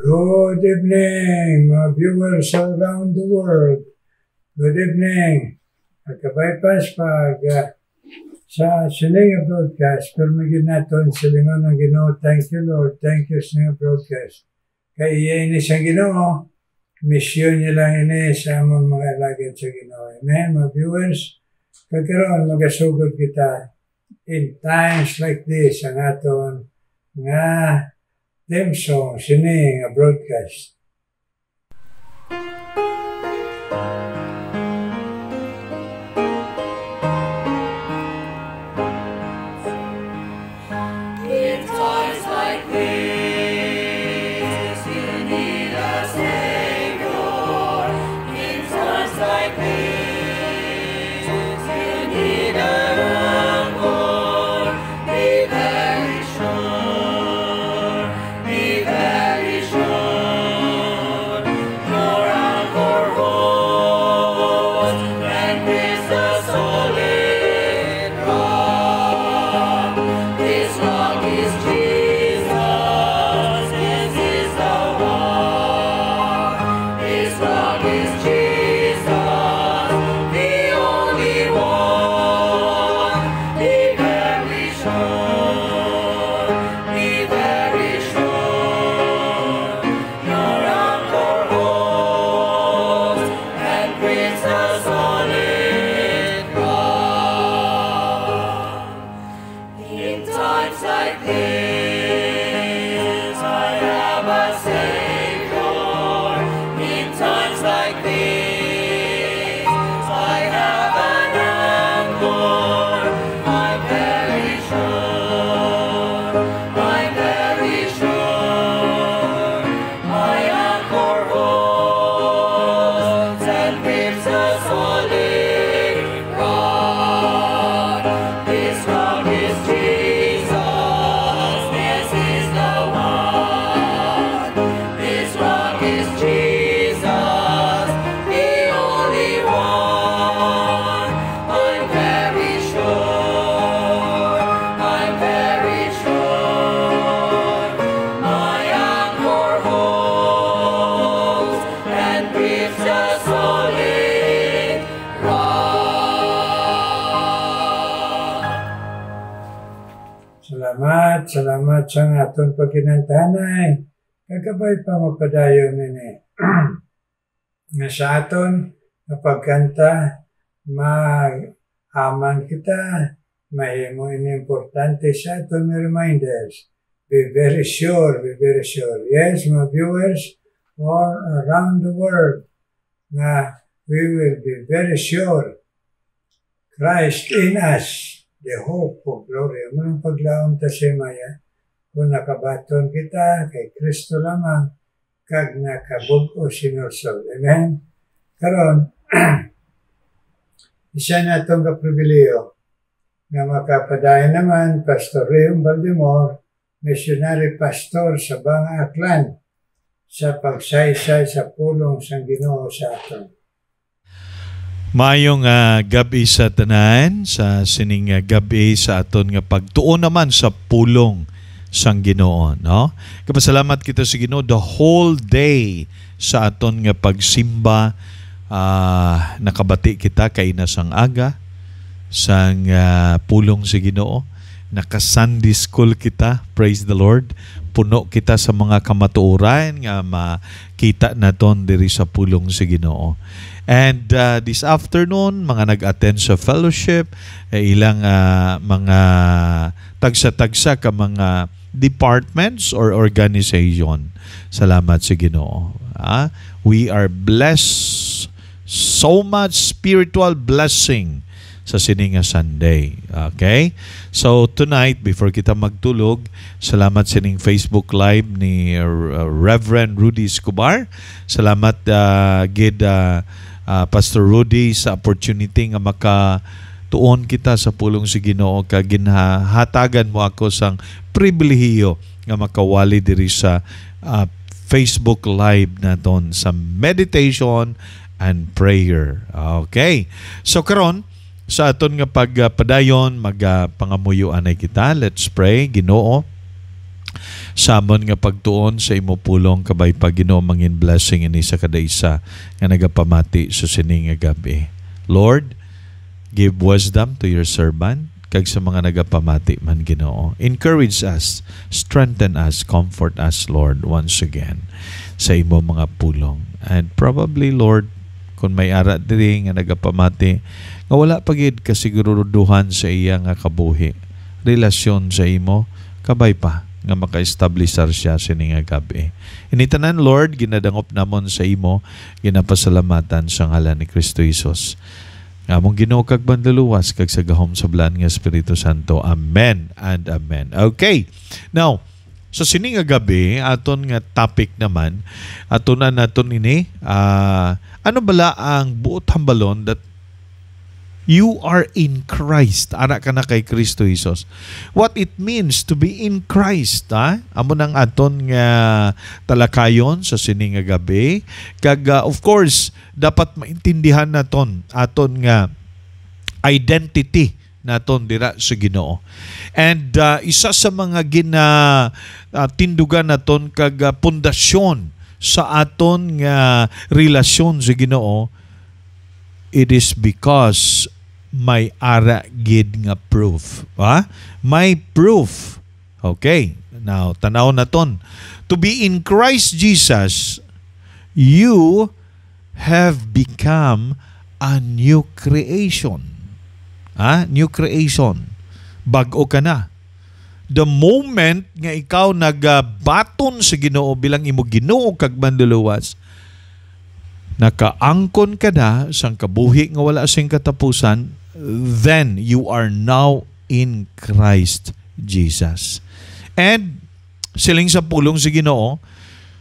Good evening, mga viewers around the world. Good evening. Pagka-bypass sa Silinga Broadcast, pero magiging natin silingon ng Ginoo. Thank you, Lord. Thank you, Silinga Broadcast. Kaya ini sa Ginoo, misyon niya lang ini sa mga lagad sa Ginoo. Amen, mga viewers. Kagkaroon, magasugod kita in times like this, ang aton nga theme song, Silinga Broadcast. Salamat sa aton pagkinantanay. Kagabay pa mapadayon nini. Nga sa aton, kapagkanta, ma-aman kita, mahimo ini importante sa aton reminders. Be very sure, be very sure. Yes, mga viewers, all around the world, nga we will be very sure. Christ in us. The hope of glory. Munang paglaom ta si Maya, kung nakabaton kita kay Kristo lamang, kag nakabug-o sinulsol. Amen? Karon, isa na itong kapribiliyo na makapadayan naman, Pastor Reum Baldemor, missionary pastor sa Banga Aklan, sa pagsaysay sa pulong sang Ginoo sa aton. Mayong gabi sa tanan, sa sining gabi sa aton nga pagtuon naman sa pulong sang Ginoo, no? Kapasalamat kita sa Ginoo the whole day sa aton nga pagsimba. Nakabati kita kay nasang aga sang pulong sa Ginoo. Naka-Sunday school kita, praise the Lord. Puno kita sa mga kamatuoran nga makita naton diri sa pulong sa Ginoo. And this afternoon, mga nag-attend sa fellowship, ilang mga tagsa-tagsa ka mga departments or organization. Salamat sa Ginoo. We are blessed, so much spiritual blessing sa sininga Sunday. Okay? So tonight, before kita magtulog, salamat sining Facebook Live ni Reverend Rudy Escobar. Salamat Pastor Rudy sa opportunity nga makatuon kita sa pulong si Ginoo kag ginhatagan mo ako sang pribilehiyo nga makawali diri sa Facebook Live naton sa meditation and prayer. Okay. So karon sa aton nga pagpadayon magpangamuyo anay kita. Let's pray. Ginoo, Samon nga pagtuon sa imo pulong kabay pa Ginoo mangin blessing ini sa kada isa nga nagapamati sa sining nga gabi. Lord, give wisdom to your servant kag sa mga nagapamati man Ginoo. Encourage us, strengthen us, comfort us, Lord, once again sa imo mga pulong. And probably, Lord, kung may ara diri nga nagapamati nga wala pagid kasiguruduhan sa iya nga kabuhi, relasyon sa imo, kabay pa nga maka-establisar siya sining nga gabi. Initanan, Lord, ginadangop namon sa imo, ginapasalamatan sa ngalan ni Kristo Jesus. Among Ginoo kag banduluwas kag sa gahom sa blaan nga Espiritu Santo. Amen and amen. Okay. Now, sa sining nga gabi, aton nga topic naman, aton na naton ini, ano bala ang buot hambalon that you are in Christ. Ara ka na kay Kristo Jesus. What it means to be in Christ. Amo nang aton nga talakayon sa sining nga gabi. Kag of course, dapat maintindihan naton aton nga identity naton dira sa Ginoo. And isa sa mga tindugan naton kag pundasyon sa aton nga relasyon sa Ginoo, it is because may ara gid nga proof. May proof. Okay. Now, tanaw naton. To be in Christ Jesus, you have become a new creation. New creation. Bag-o ka na. The moment nga ikaw nagbaton sa Ginoo bilang imo Ginoo kag manluluwas, nakaangkon ka na sang kabuhi nga wala sing katapusan, then you are now in Christ Jesus. And siling sa pulong sa Ginoo,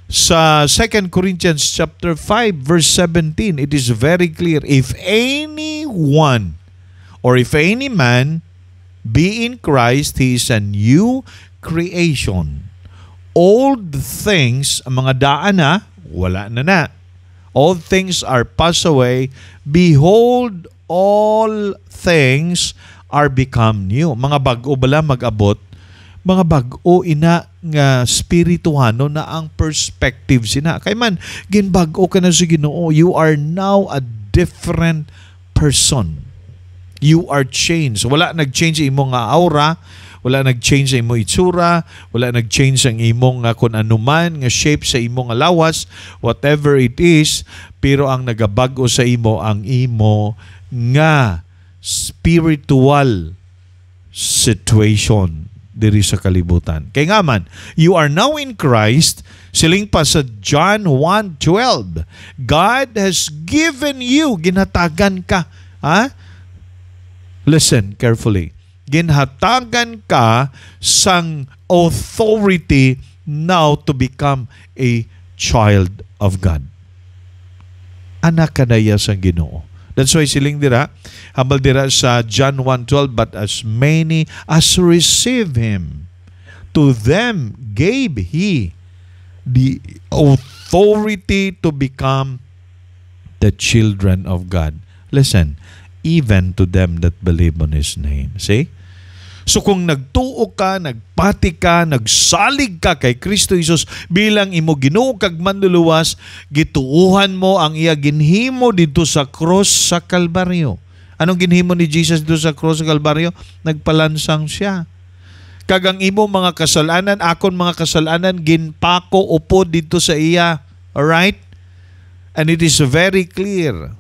sa 2 Corinthians chapter 5 verse 17, it is very clear, if anyone or if any man be in Christ, he is a new creation. Old things, ang mga daan na, wala na. All things are passed away. Behold, all things are become new. Mga bag-o bala mag-abot, mga bag-o ina nga spirituhano na ang perspective sina. Kay man, ginbag-o ka na sa Ginoo, you are now a different person. You are changed. Wala nag-change imo nga aura, wala nag-change sa imo itsura, wala nag-change ang imong kung anuman nga shape sa imong lawas, whatever it is, pero ang nagabag-o sa imo ang imo nga spiritual situation diri sa kalibutan. Kay nga man, you are now in Christ, siling pa sa John 1:12. God has given you, ginhatagan ka, listen carefully. Ginhatagan ka sang authority now to become a child of God. Anak ka na iya sang Ginoo. That's why siling dira, hambal dira sa John 1:12, but as many as receive Him, to them gave He the authority to become the children of God. Listen, even to them that believe on His name. See? So kung nagtuo ka, nagpati ka, nagsalig ka kay Kristo Jesus bilang imo Ginoo kag manluluwas, gituuhan mo ang iya ginhimo dito sa cross sa Kalbaryo. Anong ginhimo ni Jesus dito sa cross sa Kalbaryo? Nagpalansang siya. Kag ang imo mga kasalanan, akon mga kasalanan, ginpako upo dito sa iya. Alright? And it is very clear.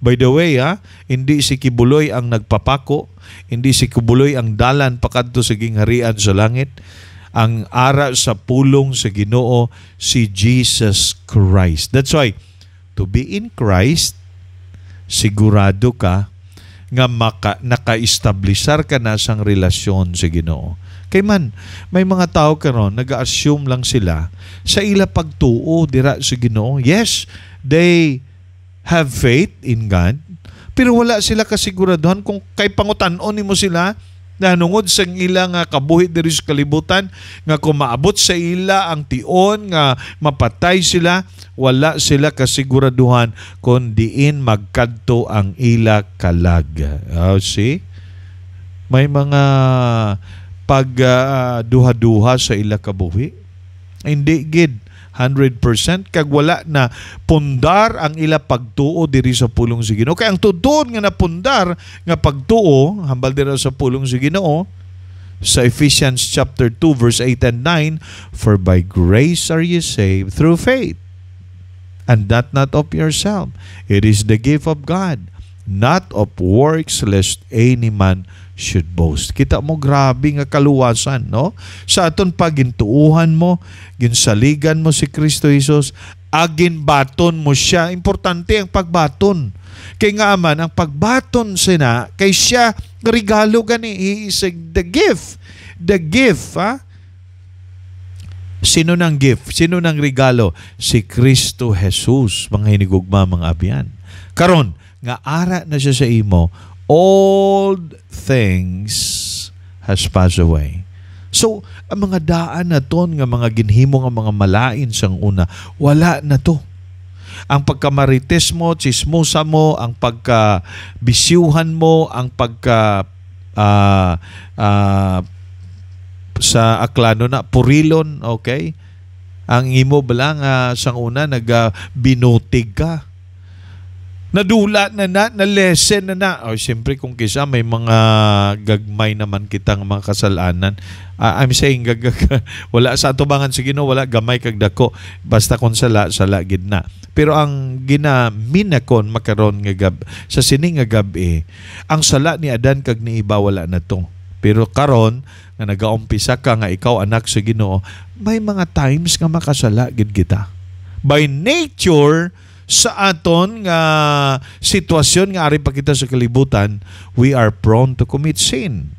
By the way, hindi si Kibuloy ang nagpapako, hindi si Kibuloy ang dalan pakadto sa gingharian sa langit. Ang ara sa pulong sa Ginoo si Jesus Christ. That's why, to be in Christ, sigurado ka nga naka-establisar ka na sang relasyon sa Ginoo. Kay man, may mga tao karon nag-assume lang sila sa ila pagtuo dira sa Ginoo. Yes, they have faith in God, pero wala sila kasiguraduhan kung kay pangutan-on nimo sila nanungod sa ilang kabuhi diri sa kalibutan nga kung maabot sa ila ang tion nga mapatay sila, wala sila kasiguraduhan kung diin magkadto ang ila kalag. See? May mga pagduha-duha sa ila kabuhi. Hindi gid 100% kag wala na pundar ang ila pagtuo diri sa pulong sa Ginoo. Kay ang tutuon nga napundar nga pagtuo hambal diri sa pulong sa Ginoo sa Ephesians chapter 2 verse 8 and 9, for by grace are ye saved through faith, and that not of yourself. It is the gift of God, not of works, lest any man should boast. Kita mo, grabe nga kaluwasan, no? Sa aton pagintuuhan mo, ginsaligan mo si Kristo Jesus, agin baton mo siya. Importante ang pagbaton. Kay nga man, ang pagbaton sina, kay siya regalo gani. He is the gift. The gift, ha? Sino nang gift? Sino nang regalo? Si Kristo Jesus, mga hinigugma, mga abyan. Karon, nga ara na siya sa imo, old things has passed away. So, ang mga daan na ton, nga mga ginhimo nga mga malain sang una, wala na to. Ang pagkamarites mo, chismosa mo, ang pagkabisyuhan mo, ang pagka sa aklano na, purilon, okay? Ang imo balang sang una, binutig ka. Nadula na lesson na. O, siyempre kung kisa may mga gagmay naman kitang mga kasalanan. I'm saying wala sa atubangan sa Ginoo, wala gamay kag dako. Basta kung sala gid na. Pero ang ginaminakon makaron nga sa sining nga gabi, ang sala ni Adan kag ni Eva wala na to. Pero karon nga nagaumpisa ka nga ikaw anak sa Ginoo, may mga times nga makasala gid kita. By nature, sa aton nga sitwasyon nga ari pa kita sa kalibutan, we are prone to commit sin.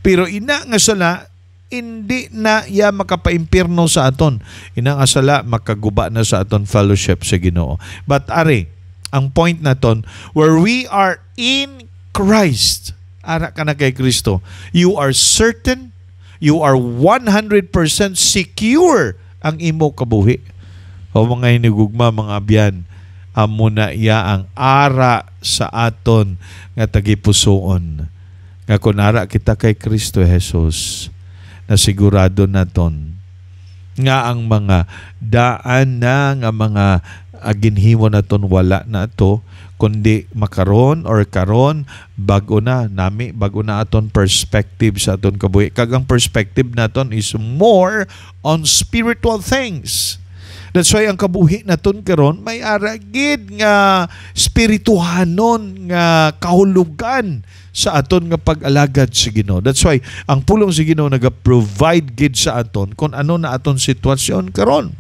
Pero ina nga sala, hindi na ya makapaimpirno sa aton. Ina nga sala, makaguba na sa aton fellowship sa Ginoo. But ari, ang point na ton, where we are in Christ, ara ka na kay Kristo, you are certain, you are 100% secure ang imo kabuhi. O mga hinigugma, mga abyan, amo na iya ang ara sa aton nga tagipusoon. Nga kung ara kita kay Kristo Jesus, na sigurado naton nga ang mga daan na nga mga ginhimo naton wala na to, kundi makaron or karon bago na aton perspective sa aton kabuhi. Kag ang perspective naton is more on spiritual things. That's why ang kabuhi naton karon may aragid nga spirituhanon nga kahulugan sa aton nga pag-alagad sa Ginoo. That's why ang pulong sa Ginoo naga-provide gid sa aton kung ano na aton sitwasyon karon.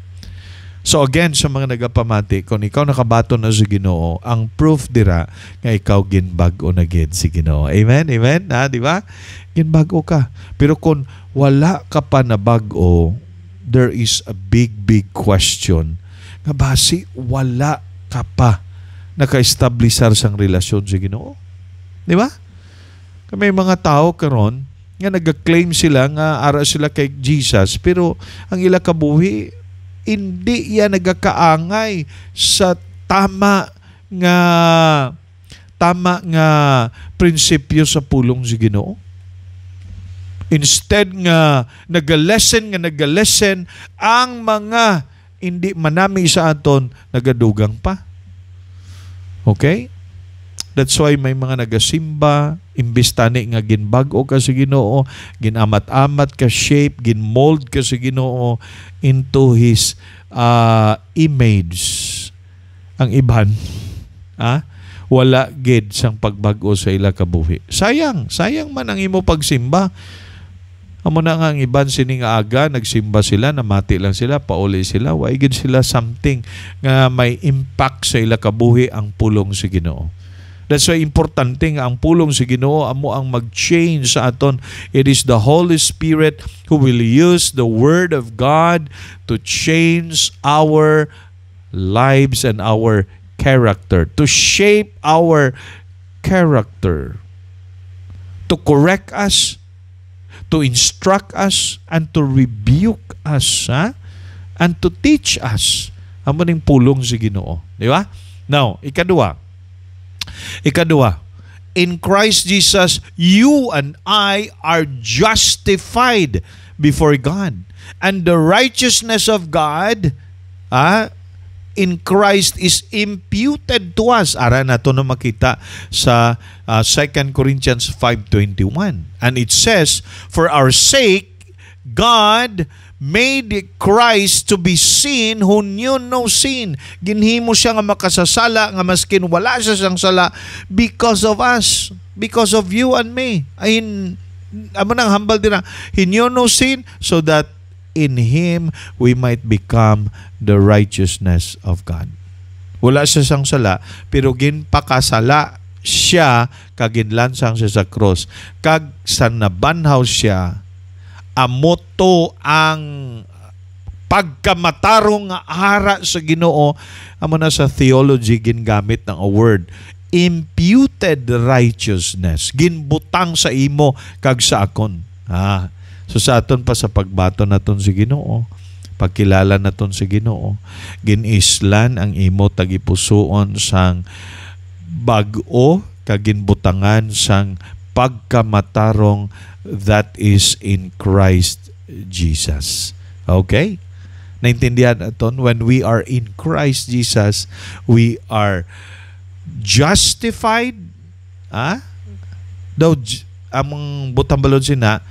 So again, sa mga nagapamati, kung ikaw nakabaton na sa Ginoo, ang proof dira nga ikaw ginbag-o na gid si Ginoo. Amen? Amen? Di ba? Ginbag-o ka. Pero kung wala ka pa na bag-o, there is a big question nga basi wala ka pa naka-establisar sang relasyon sa Ginoo. Di ba? May mga tao karon nga nag-claim sila nga ara sila kay Jesus, pero ang ila kabuhi hindi yan nagakaangay sa tama nga prinsipyo sa pulong sa Ginoo. Instead nga nagalesen ang mga hindi manami sa aton, nagadugang pa. Okay? That's why may mga nagasimba, imbis tani nga ginbag-o ka sa Ginoo, ginamat-amat ka shape, ginmold ka sa Ginoo into His image. Ang iban, wala gid sang pagbag-o sa ila kabuhi. Sayang man ang imo pagsimba. Amo na nga ang iban sining aga, nagsimba sila, namati lang sila, pauli sila, waigid sila something nga may impact sa ila kabuhi ang pulong sa Ginoo. That's why importante nga ang pulong sa Ginoo amo ang mag-change sa aton. It is the Holy Spirit who will use the Word of God to change our lives and our character, to shape our character, to correct us, to instruct us, and to rebuke us, and to teach us. Amo ning pulong sa Ginoo, di ba? Now, ikadua, in Christ Jesus, you and I are justified before God. And the righteousness of God in Christ is imputed to us. Ara na ito na makita sa 2 Corinthians 5:21. And it says, for our sake, God made Christ to be sin who knew no sin. Ginhimo siya nga makasasala, nga maskin wala siya siyang sala because of us, because of you and me. Amo nang hambal din na, he knew no sin so that in Him we might become the righteousness of God. Wala siya siyang sala, pero ginpakasala siya, kaginlansang siya sa cross. Kag sa nabanhaw siya, amoto ang pagkamatarong nga ara sa Ginoo. Amo na sa theology gingamit ng a word, imputed righteousness. Ginbutang sa imo kag sa akon. So sa aton pa sa pagbato naton si Ginoo, pagkilala naton si Ginoo, ginislan ang imo tagipusoon sang bag-o kag ginbutangan sang pagkamatarong that is in Christ Jesus. Okay? Naintindihan naton, when we are in Christ Jesus, we are justified. Daw among butang balon sina,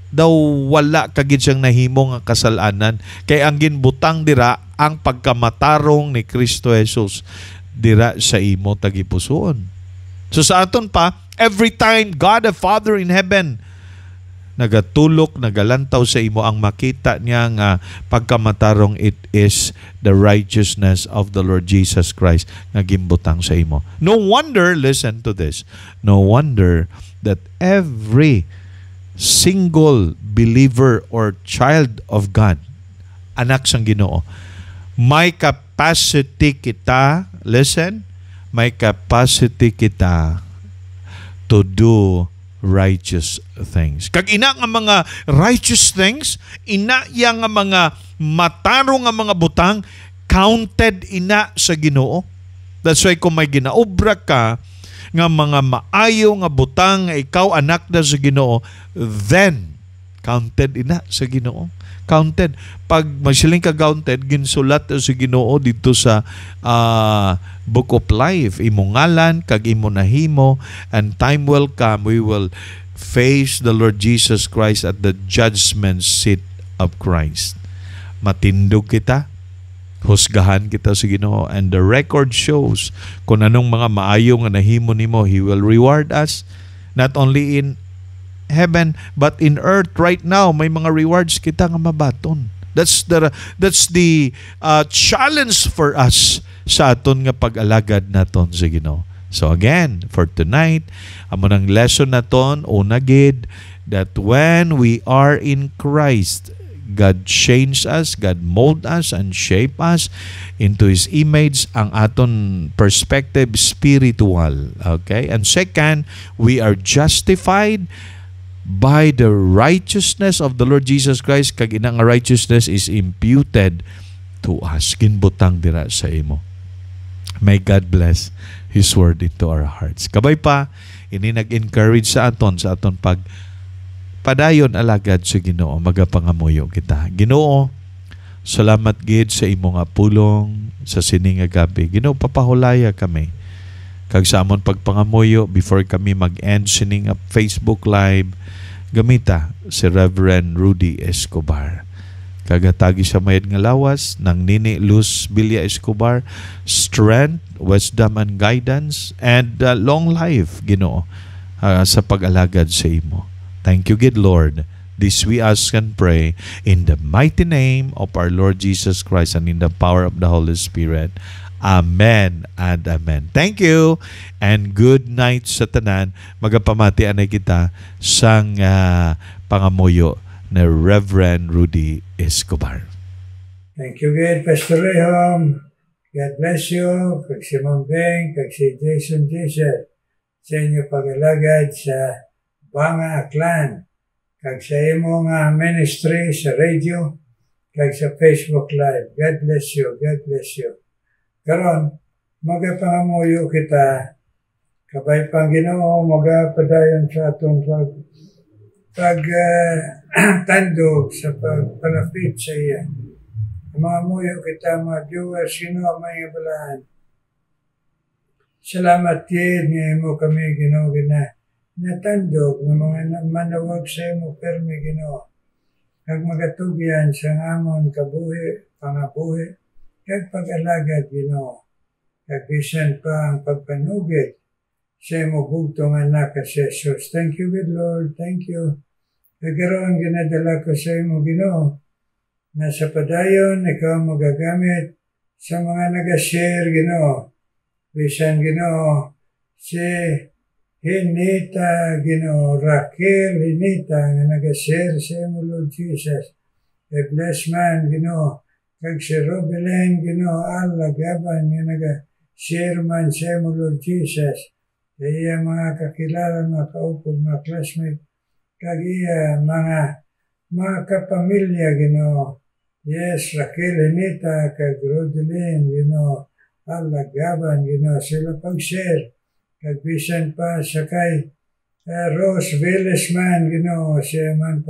daw wala kagid siyang nahimo nga kasalanan, kay ang ginbutang dira ang pagkamatarong ni Kristo Jesus dira sa imo tagipusoon. So sa aton pa, every time God the Father in heaven nagatulok, nagalantaw sa imo, ang makita niya nga pagkamatarong, it is the righteousness of the Lord Jesus Christ nga gimbutang sa imo. No wonder, listen to this, no wonder that every single believer or child of God, anak sang Ginoo, may capacity kita, listen, may capacity kita to do righteous things. Kag ina nga mga righteous things, ina yang nga mga matarong nga mga butang, counted ina sa Ginoo. That's why kung may ginaobra ka nga mga maayo nga butang nga ikaw anak na sa Ginoo, then counted ina sa Ginoo. Counted. Pag masiling ka counted, ginsulat sa Ginoo dito sa Book of Life. Imo ngalan, kag imo nahimo, and time will come, we will face the Lord Jesus Christ at the judgment seat of Christ. Matindog kita, husgahan kita sa Ginoo, and the record shows kung anong mga maayo nga nahimo nimo, He will reward us not only in heaven but in earth right now. May mga rewards kita nga mabaton. That's the challenge for us sa aton nga pag-alagad naton sa Ginoo. So again, for tonight, amo nang lesson naton, una gid, that when we are in Christ, God changed us, God mold us and shape us into His image, ang aton perspective spiritual. Okay? And second, we are justified by the righteousness of the Lord Jesus Christ. Kag inang righteousness is imputed to us. Ginbutang dira sa imo. May God bless His word into our hearts. Kabay pa, ini nag-encourage sa aton padayon alagad sa Ginoo, magapangamuyo kita. Ginoo, salamat gid sa imo nga pulong sa sining nga gabi. Ginoo, papahulaya kami kag sa amon pagpangamuyo before kami mag-end sining Facebook Live. Gamita si Reverend Rudy Escobar. Kagatagi sa mayad nga lawas ng Nini Luz Villa Escobar, strength, wisdom and guidance, and long life, Ginoo, sa pag-alagad sa imo. Thank you, good Lord. This we ask and pray in the mighty name of our Lord Jesus Christ and in the power of the Holy Spirit. Amen and amen. Thank you and good night sa tanan. Magapamatian na kita sang pangamuyo na Reverend Rudy Escobar. Thank you, good Pastor Rehom. God bless you. Kag si Ma'am Beng, kag si Jason sa inyo pag-alagad sa Banga Aklan, kag sa imo nga ministry sa radio, kag sa Facebook Live. God bless you. God bless you. Karon, magapangamuyo kita, kabay pang Ginoo, magapadayon sa atong tandog sa pagpalapit sa iya. Mga muyo kita, mga viewers, sino ang may balaan. Salamat yun, ngayon mo kami Ginoo natandog ng mga manawag sa imo permi Ginoo. Kag magatugyan sa amon kabuhi, pangabuhi, kag pag-alagad Ginoo. Kag bisan pa ang pagpanugid sa imo bugtong anak ka si Jesus. Thank you, good Lord. Thank you. Kagaroon ginadala ko sa imo Ginoo. Nasa padayon, ikaw magagamit sa mga nag-share Ginoo. Bisan Ginoo, si Hinita Ginoo, Raquel Hinita nga nag-share sa imo Lord Jesus. Bless man Ginoo. Kag si Robelen Ginoo, alagaban nga nag-share man sa imo Lord Jesus. Iya mga kakilala, mga kaupog, mga classmate, kag iya mga kapamilya Ginoo. Yes, Raquel Hinita, kag Rodelin Ginoo, alagaban Ginoo sila pag-share. Kag bisan pa sa kay Rose Velez man Ginoo, siya man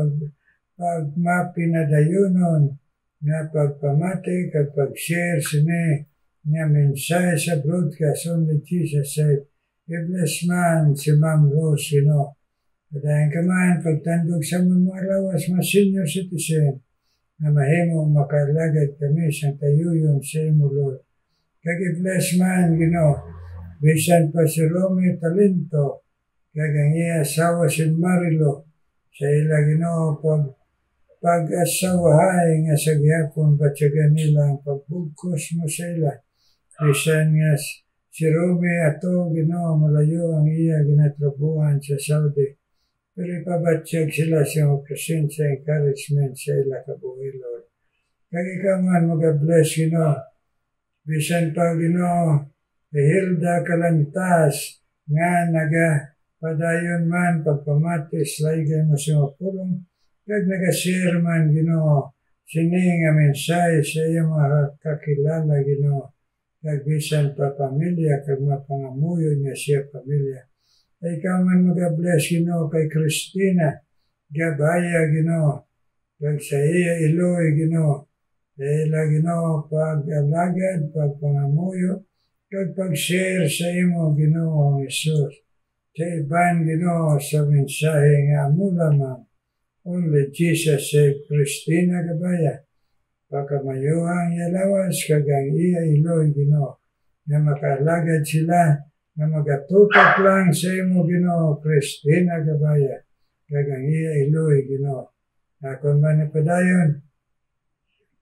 mapinadayunon nga pagpamati kag pag-share sini nga mensahe sa broadcast only Jesus said. I-bless man si Ma'am Rose Ginoo. Kadayan ka man pagtandog sa mga lawas, mga senior citizen na mahimo makalagad kami sa tayuyon sa imo Lord. Kag i-bless man Ginoo. Bisan pa si Romy Talento, kag ang iya asawa si Marilo, sa ila Ginoo pag-asawahay nga sa gihapon batyagan nila ang pagbugkos mo sa ila. Bisan nga si Romy ato Ginoo malayo ang iya ginatrabuhan sa Saudi. Pero ipabatyag sila sa mga presensya encouragement sa ila kabuhi Lord. Kag ikaw man mag-bless Ginoo. Bisan pa Ginoo, Hilda Kalantas nga nagapadayon man pagpamatis laygay mo sa mapulong kag nagashare man Ginoo sini nga mensahe sa iyang mga kakilala Ginoo kag bisan pa pamilya kag mapangamuyo niya siya pamilya. Ikaw man mag-bless Ginoo kay Christina Gabaya Ginoo kag sa iya Iloy Ginoo. Ila Ginoo pag-alagad, pagpangamuyo, kag pag-share sa imo Ginoo Jesus. Sa iban Ginoo sa mensahe nga mula man. Only Jesus said, Christina Gabaya. Pagkamayuhang yalawas kag ang iya Iloy Ginoo. Na makaalagad sila na magatutok lang sa imo Ginoo, Christina Gabaya. Kag ang iya Iloy Ginoo. Kung manipadayon,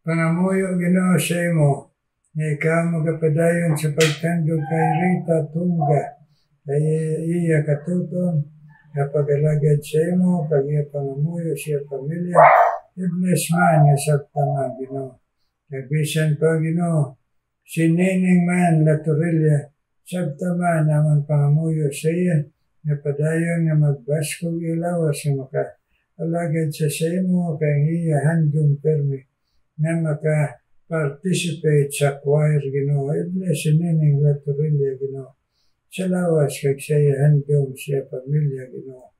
pangamuyo Ginoo sa imo, nga ikaw magapadayon sa pagtandog kay Rita Tunga, kay iya katuton, kapag-alagad sa imo, kag iya pangamuyo siya pamilya, i-bless man nga sabtama Ginoo. Kag bisan pa Ginoo, si Nining man Latorilla, sabtama naman pangamuyo sa iya, nga padayon nga magbaskog ilawas nga maka-alagad sa imo, kay iya handong permi, na maka-participate sa choir Ginoo. I-bless si Nining Latorilla Ginoo. Sa lawas kag siya handom siya pamilya Ginoo.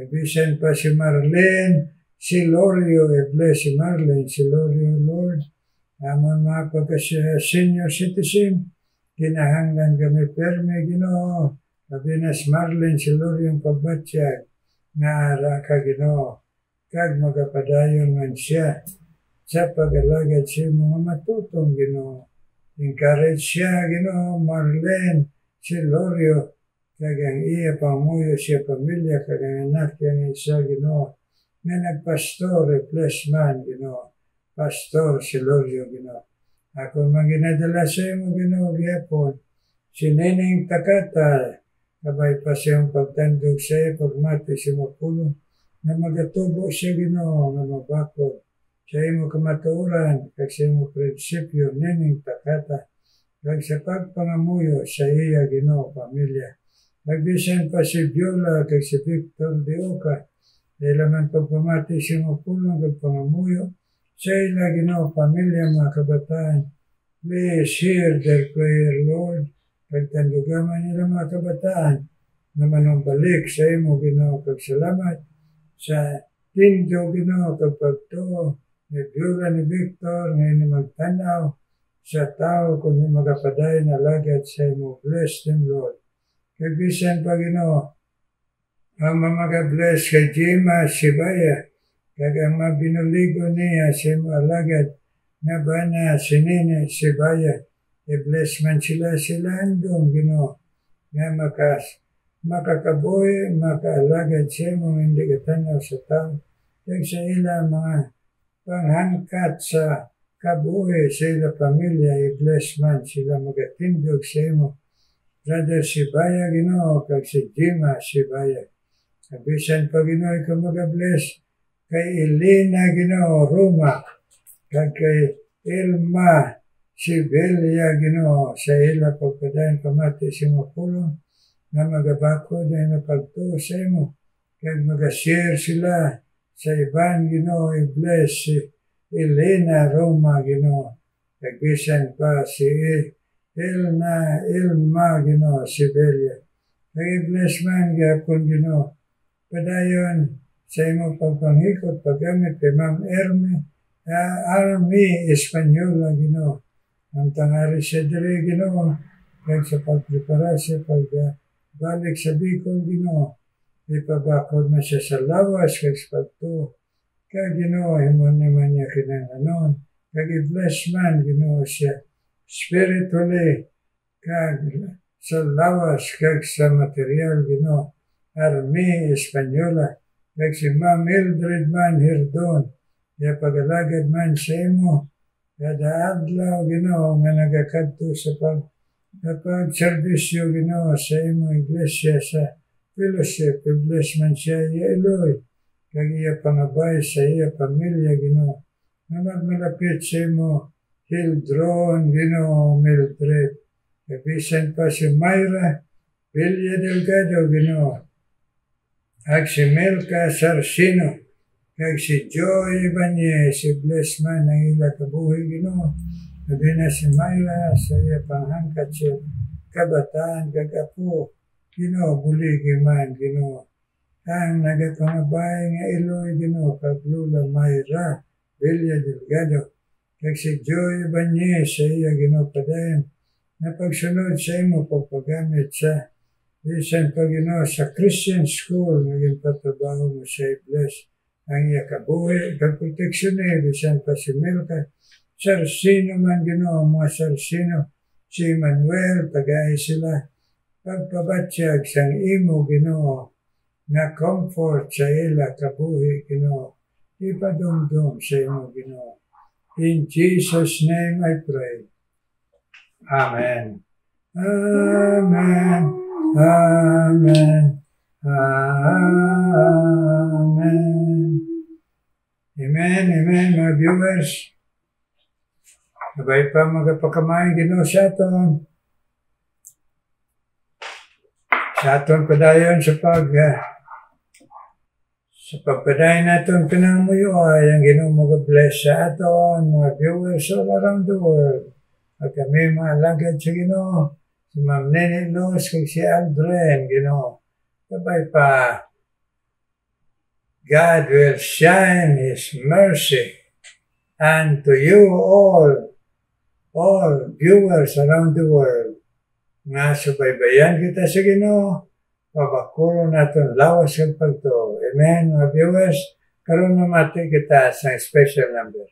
Bisan pa si Marlene Silorio, i-bless si Marlene Silorio Lord. Amon mga pagka-senior citizen, kinahanglan kami permi Ginoo. Labi na si Marlene Silorio ang pagbatyag na ara ka Ginoo. Kag magapadayon man siya sa pag-alagad siya mga matutong Ginoo. Encourage siya Ginoo, Marlene Silorio, kag ang iya pamuyo siya pamilya, kag ang anak niya isa Ginoo, na nagpastor, bless man Ginoo, Pastor Silorio Ginoo. Ako man ginadala sa imo Ginoo gihapon, si Nining Takata, kabay pa siyang pagtandog sa iya, pagmati siya mapulong, na magatubo siya Ginoo, na mabakod sa imo kamatuoran, kag sa imo prinsipyo Nining Takata, kag sa pagpangamuyo sa iya Ginoo pamilya. Nagbisan pa si Viola kag si Victor de Oca, ila man pagpamati sa imo pulong kag pangamuyo sa ila Ginoo pamilya mga kabataan. Please hear their prayer Lord, kag tandugaman nila mga kabataan na manumbalik sa imo Ginoo. Kag salamat sa tindo, Ginoo, kapag to, nagdula ni Victor, ngayon magtanaw sa tao kung magapaday na lagad sa imo. Bless them, Lord. Kabisan pa, Ginoo, ang mga-bless kay Jima Sibaya, kag ang mabinuligo niya sa imo alagad, na ba na sinine Sibaya, i-bless man sila andong, Ginoo, na makakabuhi, makaalagad sa imo, hindi katanaw sa tao. Kag sa ila mga panghangkat sa kabuhi sa ila pamilya, i-bless man sila magatindog sa imo. Brother Sibaya, Ginoo, kag si Jima Sibaya. Kabisan pa, Ginoo, ikaw mag-bless kay Elena, Ginoo, Roma, kag kay Ilma Sibelia, Ginoo, sa ila pagpadayon pamati sa imo pulong, na magabako dahil na pagtuo sa imo, kag mag-share sila sa iban, Ginoo, i-bless si Elena, Roma, Ginoo, kabisan pa si Ilma, Ginoo, Sibelia, kag i-bless man gyapon, Ginoo, padayon sa imo pagpanghikot, paggamit kay Ma'am Army Espanyola, Ginoo. Ang tanghali siya diri, Ginoo, kag sa pagprepara siya pagbalik sa Bicol, Ginoo. Ipabakod na siya sa lawas kag sa pagtuo. Kag Ginoo, himo naman niya kinahanglan. Kag i-bless man, Ginoo, siya spiritually, kag sa lawas kag sa material, Ginoo. Army Espanyola, kag si Ma'am Mildred man Hirdon, ya pagalagad man sa imo, kada adlaw, Ginoo, nga nagakadto sa pag-serbisyo, Ginoo, sa imo iglesia sa fellowship, i-bless man siya, iya Eloy, kag iya pangabay sa iya pamilya, Ginoo, nga magmalapit sa imo, Hildron, Ginoo, Mildred, kabisan pa si Myra Villa Delgado, Ginoo, kag si Melka Sarsino, kag si Joy Ibanez, si bless man ang ila kabuhi, Ginoo. Sabi na si Myra sa iya panghangkat siya, kabataan, kag apo, Ginoo, buligi man, Ginoo. Ang nagapangabay nga Eloy, Ginoo, kag Lula Myra Villa Delgado, kag si Joy Ibanez sa iya, Ginoo, padayon, na pagsunod sa imo pagpagamit sa bisan pa, Ginoo, sa Christian school, naging patrabaho mo sa i-bless ang iya kabuhi, kag proteksyon niya, bisan pa si Milka Sarsino man, Ginoo, mga Sarsino, si Manuel, tagay sila, pagpabatsyag sang imo, Ginoo, na comfort sa ila kabuhi, Ginoo, ipadumdum sa imo, Ginoo. In Jesus' name I pray. Amen. Amen. Amen. Amen. Amen. Amen, mga viewers. Sabay pa magpakamay, Ginoo, sa aton. Sa aton padayon sa pagpadayon natin pinangamuyo ay ang Ginoo mag-bless sa aton, mga viewers all around the world. At kami mga lagad sa Ginoo, si Ma'am Nene Luz, kag si Aldren, Ginoo. Sabay pa, God will shine His mercy unto you all viewers around the world. Nga subaybayan kita sa Ginoo, pabakuro natin lawas ng pagtuo. Amen, mga viewers. Karoon na mati kita sa special number.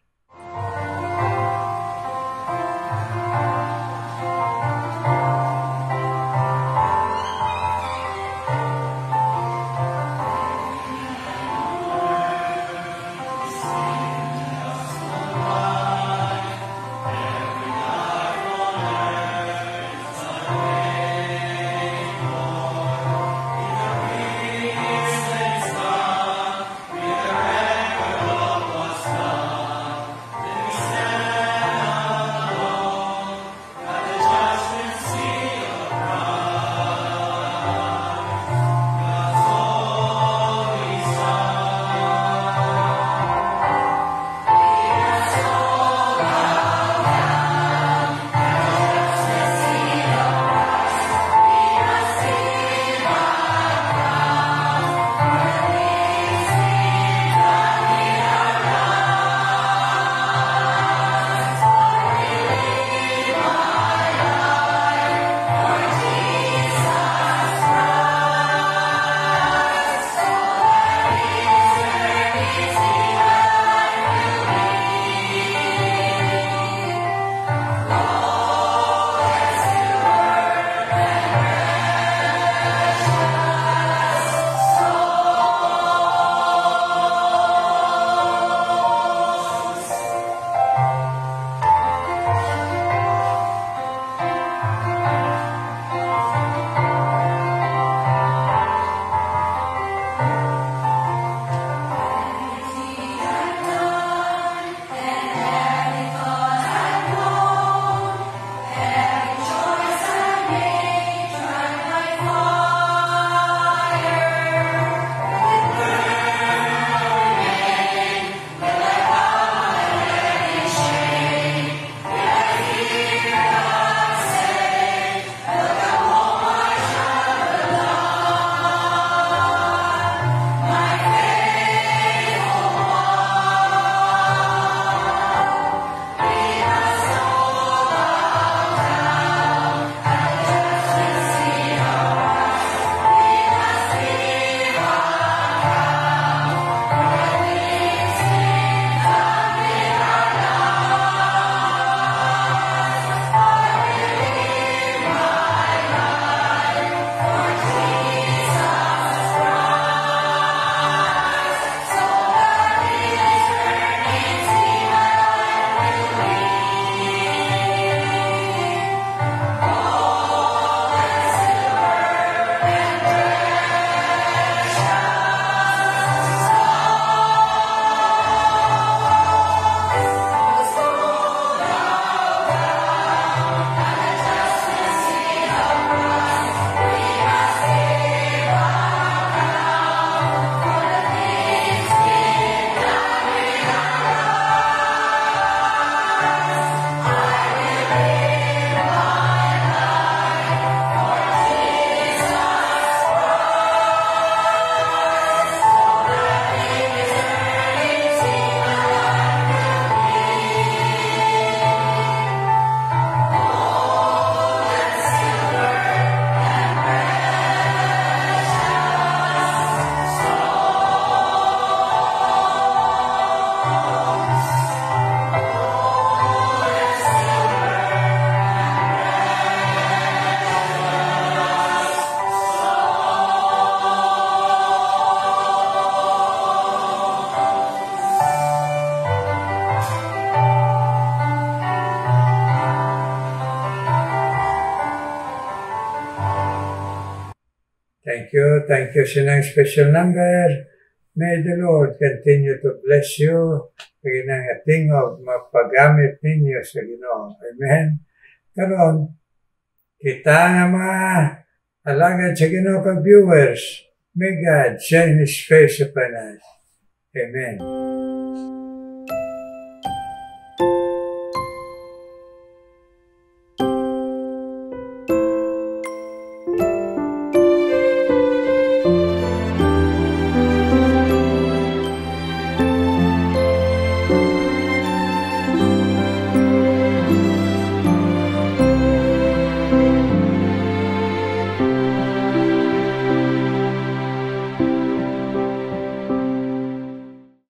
Thank you Sinang special number. May the Lord continue to bless you. Kaya nga tingog, mapagamit ninyo sa Ginoo. Amen. Karon, kita nga mga alagad sa Ginoo ka viewers, may God shine His face upon us. Amen.